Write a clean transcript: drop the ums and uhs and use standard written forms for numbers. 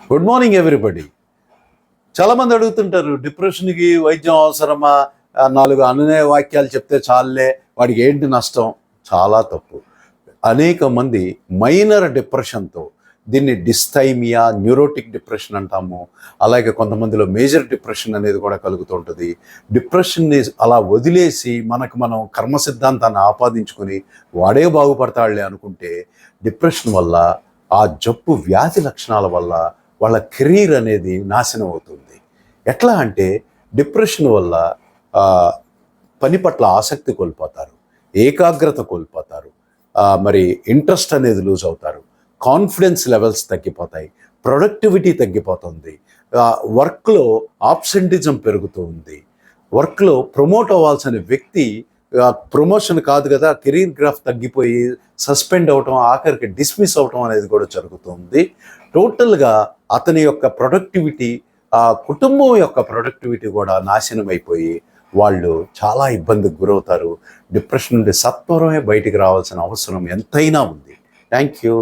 Good morning everybody. చాలామంది అడుగుతుంటారు, డిప్రెషన్కి వైద్యం అవసరమా? నాలుగు అనునయ వాక్యాలు చెప్తే చాలులే, వాడికి ఏంటి నష్టం? చాలా తప్పు. అనేక మంది మైనర్ డిప్రెషన్తో, దీన్ని డిస్థైమియా, న్యూరోటిక్ డిప్రెషన్ అంటాము. అలాగే కొంతమందిలో మేజర్ డిప్రెషన్ అనేది కూడా కలుగుతుంటుంది. డిప్రెషన్ని అలా వదిలేసి మనం కర్మ సిద్ధాంతాన్ని ఆపాదించుకొని వాడే బాగుపడతాడులే అనుకుంటే, డిప్రెషన్ వల్ల, ఆ జబ్బు వ్యాధి లక్షణాల వల్ల వాళ్ళ కెరీర్ అనేది నాశనం అవుతుంది. ఎట్లా అంటే, డిప్రెషన్ వల్ల పని పట్ల ఆసక్తి కోల్పోతారు, ఏకాగ్రత కోల్పోతారు, మరి ఇంట్రెస్ట్ అనేది లూజ్ అవుతారు, కాన్ఫిడెన్స్ లెవెల్స్ తగ్గిపోతాయి, ప్రొడక్టివిటీ తగ్గిపోతుంది, వర్క్లో ఆబ్సెంటిజం పెరుగుతూ ఉంది. వర్క్లో ప్రమోట్ అవ్వాల్సిన వ్యక్తి ప్రమోషన్ కాదు కదా, కెరీర్ గ్రాఫ్ తగ్గిపోయి సస్పెండ్ అవటం, ఆఖరికి డిస్మిస్ అవటం అనేది కూడా జరుగుతుంది. టోటల్గా అతని యొక్క ప్రొడక్టివిటీ, ఆ కుటుంబం యొక్క ప్రొడక్టివిటీ కూడా నాశనం అయిపోయి వాళ్ళు చాలా ఇబ్బందికి గురవుతారు. డిప్రెషన్ నుండి సత్వరమే బయటికి రావాల్సిన అవసరం ఎంతైనా ఉంది. Thank you.